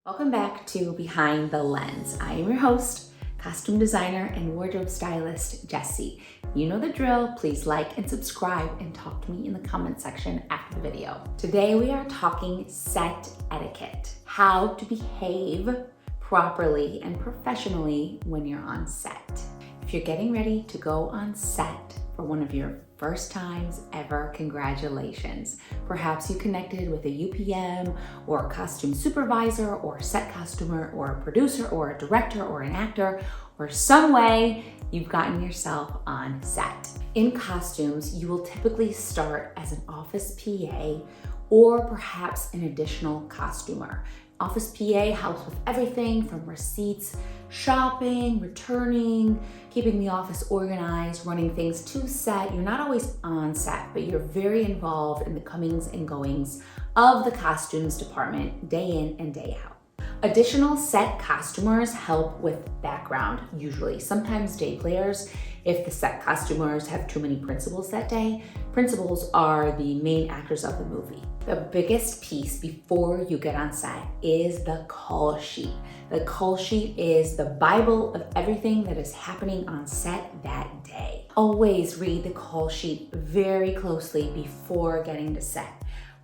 Welcome back to Behind the Lens. I am your host, costume designer and wardrobe stylist, Jessi. You know the drill. Please like and subscribe and talk to me in the comment section after the video. Today we are talking set etiquette, how to behave properly and professionally when you're on set. If you're getting ready to go on set for one of your first times ever, congratulations. Perhaps you connected with a UPM or a costume supervisor or a set costumer or a producer or a director or an actor, or some way you've gotten yourself on set. In costumes, you will typically start as an office PA or perhaps an additional costumer. Office PA helps with everything from receipts, shopping, returning, keeping the office organized, running things to set. You're not always on set, but you're very involved in the comings and goings of the costumes department day in and day out. Additional set costumers help with background, usually. Sometimes day players, if the set costumers have too many principals that day. Principals are the main actors of the movie. The biggest piece before you get on set is the call sheet. The call sheet is the Bible of everything that is happening on set that day. Always read the call sheet very closely before getting to set.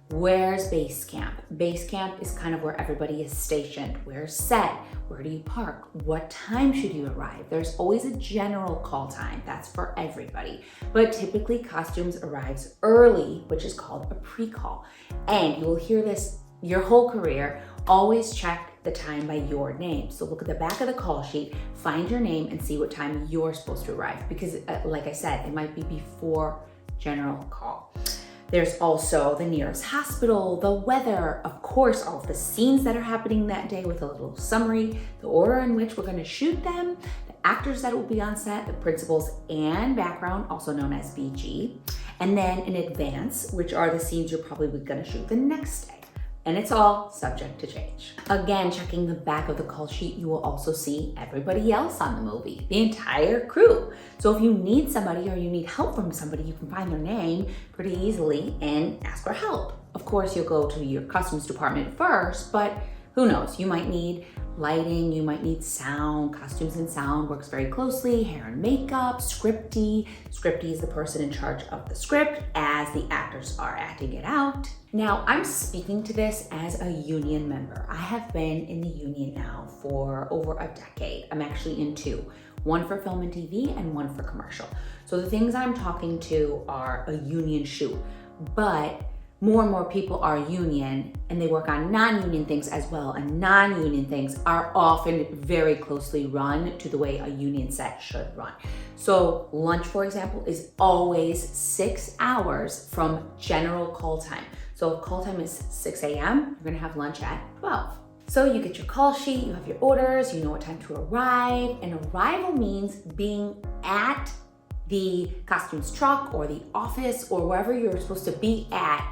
Where's base camp? Base camp is kind of where everybody is stationed. Where's set? Where do you park? What time should you arrive? There's always a general call time. That's for everybody. But typically costumes arrives early, which is called a pre-call. And you will hear this your whole career. Always check the time by your name. So look at the back of the call sheet, find your name and see what time you're supposed to arrive. Because like I said, it might be before general call. There's also the nearest hospital, the weather, of course, all of the scenes that are happening that day with a little summary, the order in which we're gonna shoot them, the actors that will be on set, the principals and background, also known as BG, and then in advance, which are the scenes you're probably gonna shoot the next day. And it's all subject to change. Again, checking the back of the call sheet, you will also see everybody else on the movie, the entire crew. So if you need somebody or you need help from somebody, you can find their name pretty easily and ask for help. Of course, you'll go to your costumes department first, but who knows? You might need lighting, you might need sound. Costumes and sound works very closely. Hair and makeup, scripty. Scripty is the person in charge of the script as the actors are acting it out. Now, I'm speaking to this as a union member. I have been in the union now for over a decade. I'm actually in two, one for film and TV and one for commercial. So the things I'm talking to are a union shoot, but more and more people are union and they work on non-union things as well. And non-union things are often very closely run to the way a union set should run. So lunch, for example, is always 6 hours from general call time. So if call time is 6 a.m., you're gonna have lunch at 12. So you get your call sheet, you have your orders, you know what time to arrive. And arrival means being at the costumes truck or the office or wherever you're supposed to be at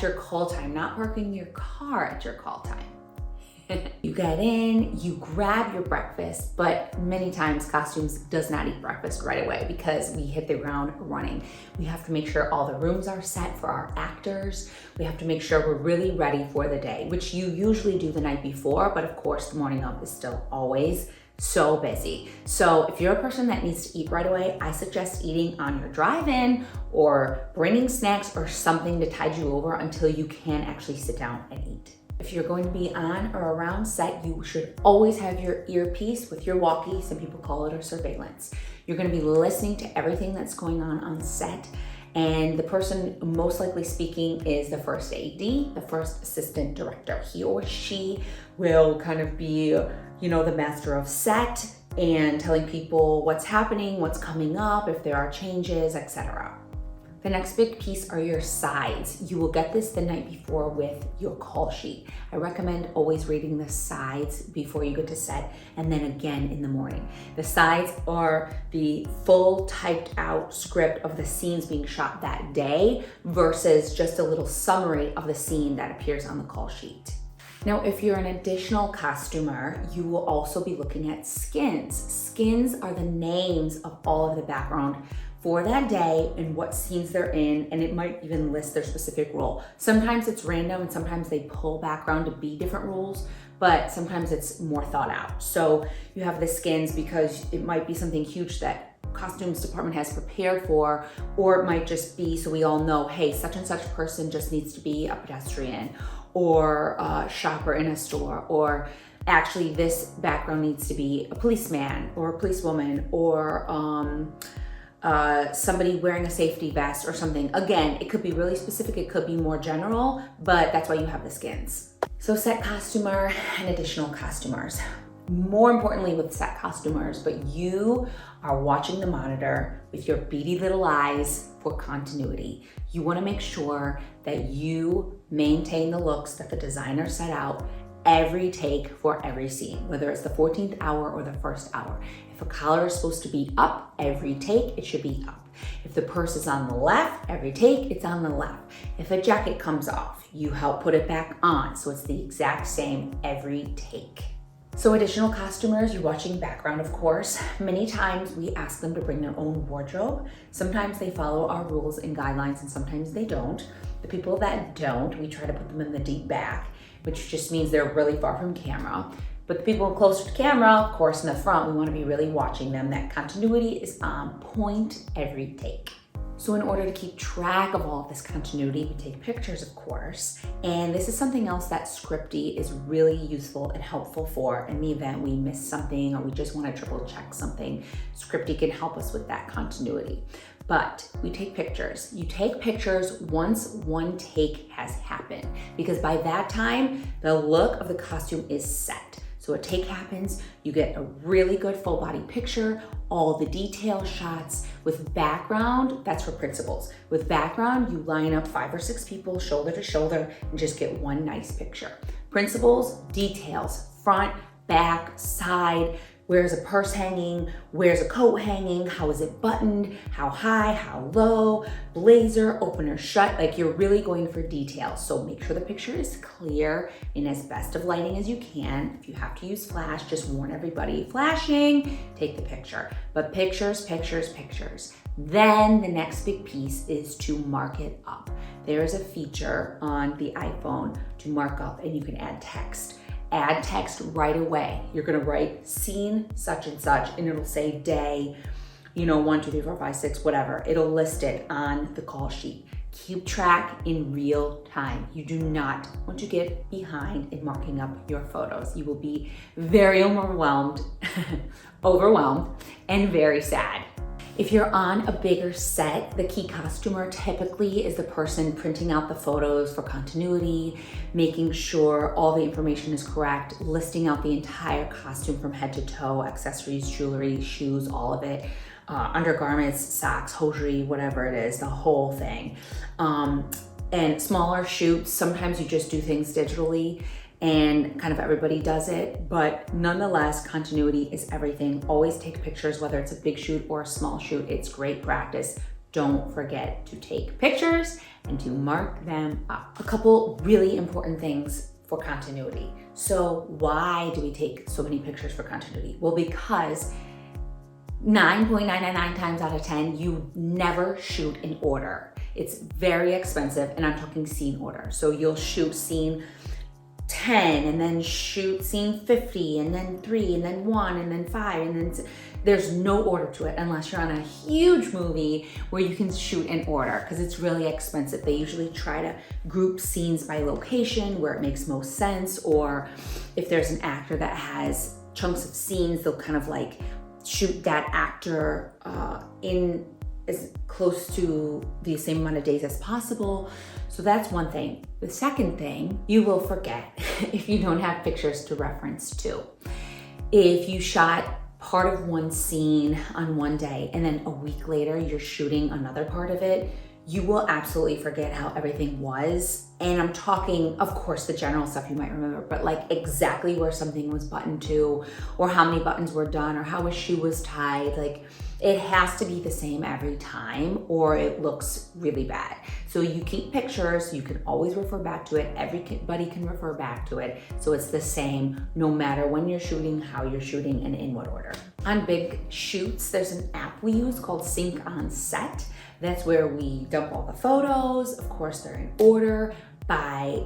your call time, not parking your car at your call time. You get in, you grab your breakfast, but many times costumes does not eat breakfast right away because we hit the ground running. We have to make sure all the rooms are set for our actors. We have to make sure we're really ready for the day, which you usually do the night before, but of course the morning of is still always so busy. So if you're a person that needs to eat right away, I suggest eating on your drive-in or bringing snacks or something to tide you over until you can actually sit down and eat. If you're going to be on or around set, you should always have your earpiece with your walkie. Some people call it a surveillance. You're going to be listening to everything that's going on set. And the person most likely speaking is the first AD, the first assistant director. He or she will kind of be, the master of set and telling people what's happening, what's coming up, if there are changes, etc. The next big piece are your sides. You will get this the night before with your call sheet. I recommend always reading the sides before you get to set and then again in the morning. The sides are the full typed out script of the scenes being shot that day versus just a little summary of the scene that appears on the call sheet. Now, if you're an additional costumer, you will also be looking at skins. Skins are the names of all of the background for that day and what scenes they're in, and it might even list their specific role. Sometimes it's random and sometimes they pull background to be different roles, but sometimes it's more thought out. So you have the skins because it might be something huge that costumes department has prepared for, or it might just be so we all know, hey, such and such person just needs to be a pedestrian or a shopper in a store, or actually this background needs to be a policeman or a policewoman or somebody wearing a safety vest or something. Again, it could be really specific, it could be more general, but that's why you have the skins. So set costumer and additional costumers. More importantly with set costumers, but you are watching the monitor with your beady little eyes for continuity. You wanna make sure that you maintain the looks that the designer set out every take for every scene, whether it's the 14th hour or the first hour. If a collar is supposed to be up every take, it should be up. If the purse is on the left, every take, it's on the left. If a jacket comes off, you help put it back on, so it's the exact same every take. So additional costumers, you're watching background, of course. Many times we ask them to bring their own wardrobe. Sometimes they follow our rules and guidelines and sometimes they don't. The people that don't, we try to put them in the deep back, which just means they're really far from camera. But the people closer to camera, of course, in the front, we want to be really watching them. That continuity is on point every take. So in order to keep track of all of this continuity, we take pictures, of course. And this is something else that Scripty is really useful and helpful for in the event we miss something or we just want to triple check something. Scripty can help us with that continuity. But we take pictures. You take pictures once one take has happened, because by that time, the look of the costume is set. So a take happens, you get a really good full body picture, all the detail shots with background. That's for principals. With background, you line up 5 or 6 people shoulder to shoulder and just get one nice picture. Principals, details, front, back, side, where's a purse hanging, where's a coat hanging, how is it buttoned, how high, how low, blazer, open or shut, like you're really going for details. So make sure the picture is clear in as best of lighting as you can. If you have to use flash, just warn everybody, flashing, take the picture. But pictures, pictures, pictures. Then the next big piece is to mark it up. There is a feature on the iPhone to mark up and you can add text. Add text right away. You're gonna write scene such and such and it'll say day, 1, 2, 3, 4, 5, 6, whatever. It'll list it on the call sheet. Keep track in real time. You do not want to get behind in marking up your photos. You will be very overwhelmed, and very sad. If you're on a bigger set, the key costumer typically is the person printing out the photos for continuity, making sure all the information is correct, listing out the entire costume from head to toe, accessories, jewelry, shoes, all of it, undergarments, socks, hosiery, whatever it is, the whole thing. And smaller shoots, sometimes you just do things digitally and kind of everybody does it, but nonetheless, continuity is everything. Always take pictures, whether it's a big shoot or a small shoot. It's great practice. Don't forget to take pictures and to mark them up. A couple really important things for continuity. So why do we take so many pictures for continuity? Well, because 9.999 times out of 10, you never shoot in order. It's very expensive, and I'm talking scene order. So you'll shoot scene 10 and then shoot scene 50 and then 3 and then 1 and then 5 and then there's no order to it unless you're on a huge movie where you can shoot in order because it's really expensive. They usually try to group scenes by location where it makes most sense, or if there's an actor that has chunks of scenes, they'll kind of like shoot that actor in as close to the same amount of days as possible. So that's one thing. The second thing, you will forget if you don't have pictures to reference to. If you shot part of one scene on one day and then a week later you're shooting another part of it, you will absolutely forget how everything was. And I'm talking, of course, the general stuff you might remember, but like exactly where something was buttoned to, or how many buttons were done, or how a shoe was tied. Like it has to be the same every time or it looks really bad. So you keep pictures, you can always refer back to it. Everybody can refer back to it. So it's the same no matter when you're shooting, how you're shooting, and in what order. On big shoots, there's an app we use called Sync on Set. That's where we dump all the photos. Of course, they're in order. by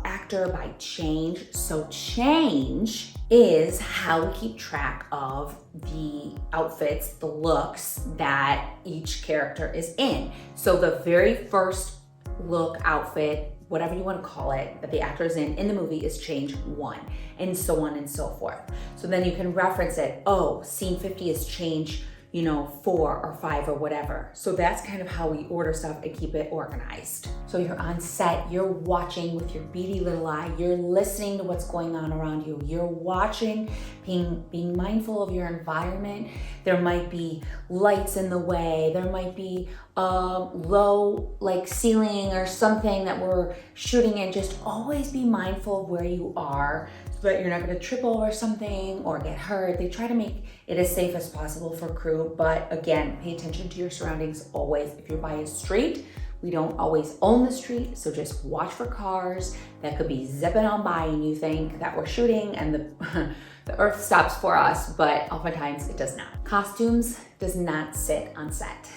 actor, by change. So change is how we keep track of the outfits, the looks that each character is in. So the very first look, outfit, whatever you want to call it, that the actor is in the movie is change 1, and so on and so forth. So then you can reference it, oh, scene 50 is change 4 or 5 or whatever. So that's kind of how we order stuff and keep it organized. So you're on set, you're watching with your beady little eye, you're listening to what's going on around you, you're watching, being mindful of your environment. There might be lights in the way, there might be low ceiling or something that we're shooting in. Just always be mindful of where you are so that you're not going to trip over something or get hurt. They try to make it as safe as possible for crew, but again, pay attention to your surroundings always. If you're by a street, we don't always own the street, so just watch for cars that could be zipping on by and you think that we're shooting and the earth stops for us, but oftentimes it does not. Costumes does not sit on set.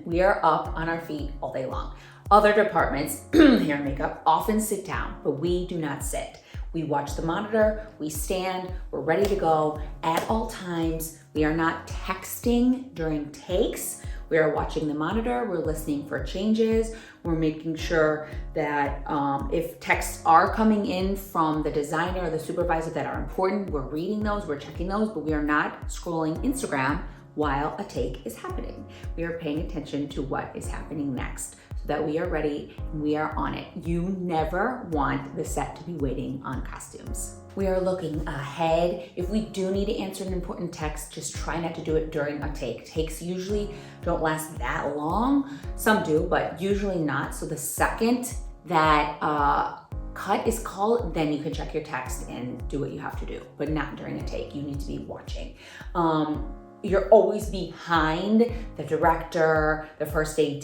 We are up on our feet all day long. Other departments, hair and makeup, often sit down, but we do not sit. We watch the monitor, we stand, we're ready to go at all times. We are not texting during takes. We are watching the monitor, we're listening for changes, we're making sure that if texts are coming in from the designer or the supervisor that are important, we're reading those, we're checking those, but we are not scrolling Instagram while a take is happening. We are paying attention to what is happening next, that we are ready and we are on it. You never want the set to be waiting on costumes. We are looking ahead. If we do need to answer an important text, just try not to do it during a take. Takes usually don't last that long. Some do, but usually not. So the second that cut is called, then you can check your text and do what you have to do, but not during a take. You need to be watching. You're always behind the director, the first AD,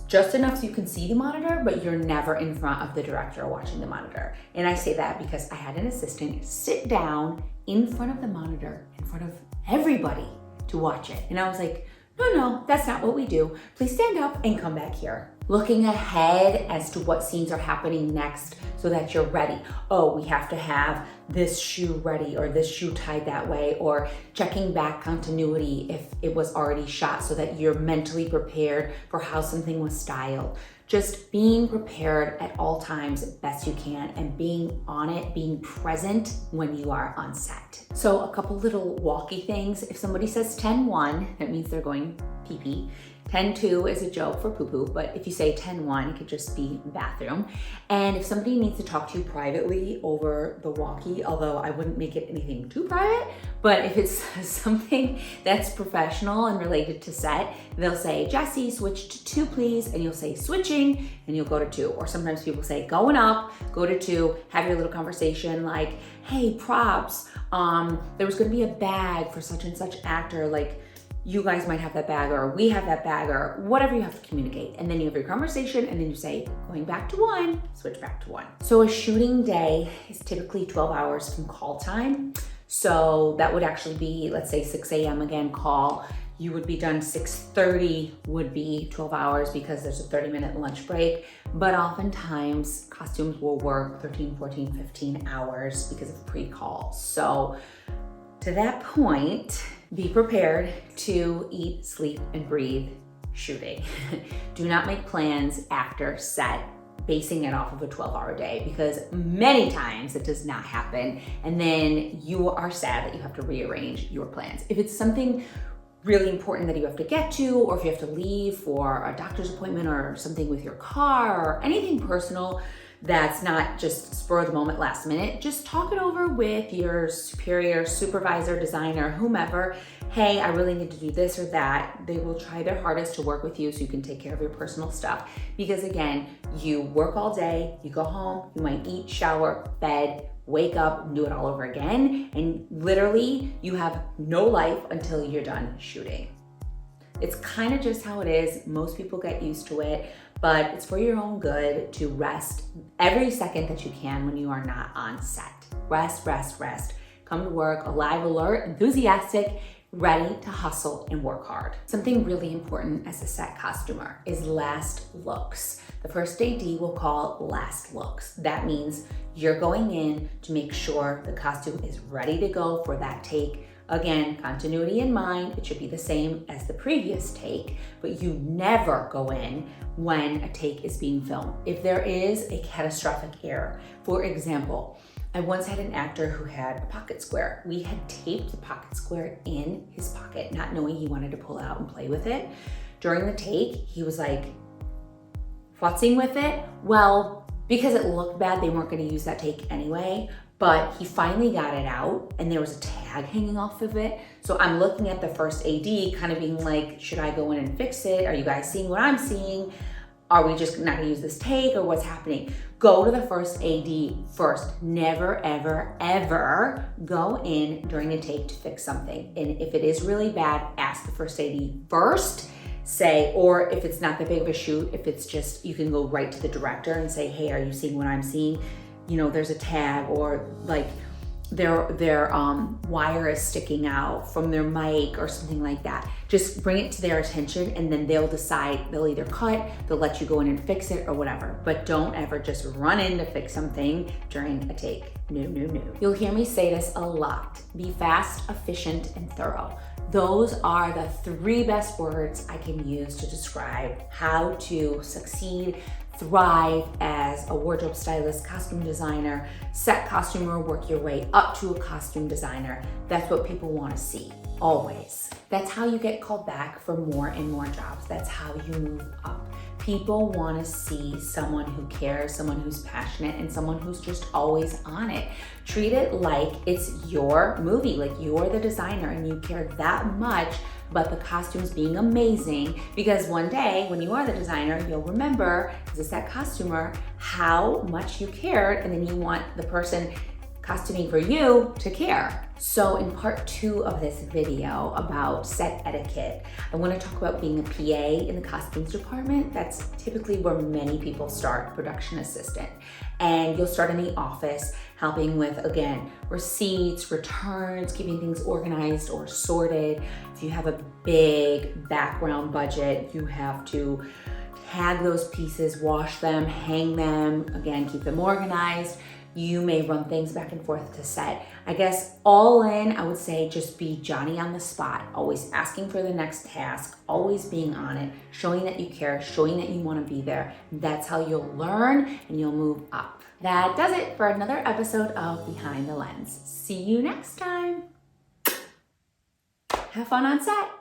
just enough so you can see the monitor, but you're never in front of the director watching the monitor. And I say that because I had an assistant sit down in front of the monitor, in front of everybody to watch it. And I was like, no, that's not what we do. Please stand up and come back here. Looking ahead as to what scenes are happening next so that you're ready. Oh, we have to have this shoe ready or this shoe tied that way, or checking back continuity if it was already shot so that you're mentally prepared for how something was styled. Just being prepared at all times best you can and being on it, being present when you are on set. So a couple little walkie things. If somebody says 10-1, that means they're going pee-pee. 10-2 is a joke for poo-poo, but if you say 10-1, it could just be bathroom. And if somebody needs to talk to you privately over the walkie, although I wouldn't make it anything too private, but if it's something that's professional and related to set, they'll say, Jessi, switch to 2, please. And you'll say switching, and you'll go to 2. Or sometimes people say going up, go to 2, have your little conversation like, hey, props, there was gonna be a bag for such and such actor, like, you guys might have that bag, or we have that bag, or whatever you have to communicate. And then you have your conversation, and then you say, going back to 1, switch back to 1. So a shooting day is typically 12 hours from call time. So that would actually be, let's say 6 a.m. again, call. You would be done 6:30 would be 12 hours because there's a 30-minute lunch break. But oftentimes costumes will work 13, 14, 15 hours because of pre-call. So to that point, be prepared to eat, sleep, and breathe shooting. Do not make plans after set basing it off of a 12-hour day, because many times it does not happen. And then you are sad that you have to rearrange your plans. If it's something really important that you have to get to, or if you have to leave for a doctor's appointment or something with your car or anything personal, that's not just spur of the moment, last minute, just talk it over with your superior, supervisor, designer, whomever. Hey, I really need to do this or that. They will try their hardest to work with you so you can take care of your personal stuff. Because again, you work all day, you go home, you might eat, shower, bed, wake up, and do it all over again. And literally you have no life until you're done shooting. It's kind of just how it is. Most people get used to it, but it's for your own good to rest every second that you can when you are not on set. Rest, rest, rest. Come to work alive, alert, enthusiastic, ready to hustle and work hard. Something really important as a set costumer is last looks. The first AD will call last looks. That means you're going in to make sure the costume is ready to go for that take. Again, continuity in mind, it should be the same as the previous take, but you never go in when a take is being filmed. If there is a catastrophic error, for example, I once had an actor who had a pocket square. We had taped the pocket square in his pocket, not knowing he wanted to pull it out and play with it. During the take, he was like, futzing with it. Well, because it looked bad, they weren't gonna use that take anyway, but he finally got it out and there was a tag hanging off of it. So I'm looking at the first AD kind of being like, should I go in and fix it? Are you guys seeing what I'm seeing? Are we just not gonna use this take or what's happening? Go to the first AD first. Never, ever, ever go in during a take to fix something. And if it is really bad, ask the first AD first. Say, or if it's not that big of a shoot, if it's just, you can go right to the director and say, hey, are you seeing what I'm seeing? You know, there's a tag or like their wire is sticking out from their mic or something like that. Just bring it to their attention and then they'll decide, they'll either cut, they'll let you go in and fix it or whatever. But don't ever just run in to fix something during a take. No, no, no. You'll hear me say this a lot. Be fast, efficient, and thorough. Those are the 3 best words I can use to describe how to succeed, thrive as a wardrobe stylist, costume designer, set costumer, work your way up to a costume designer. That's what people want to see, always. That's how you get called back for more and more jobs. That's how you move up. People want to see someone who cares, someone who's passionate, and someone who's just always on it. Treat it like it's your movie, like you're the designer and you care that much about the costumes being amazing, because one day when you are the designer, you'll remember as a set costumer how much you cared, and then you want the person costuming for you to care. So in part 2 of this video about set etiquette, I want to talk about being a PA in the costumes department. That's typically where many people start, production assistant. And you'll start in the office helping with, again, receipts, returns, keeping things organized or sorted. If you have a big background budget, you have to tag those pieces, wash them, hang them, again, keep them organized. You may run things back and forth to set. I guess all in, I would say just be Johnny on the spot, always asking for the next task, always being on it, showing that you care, showing that you want to be there. That's how you'll learn and you'll move up. That does it for another episode of Behind the Lens. See you next time. Have fun on set.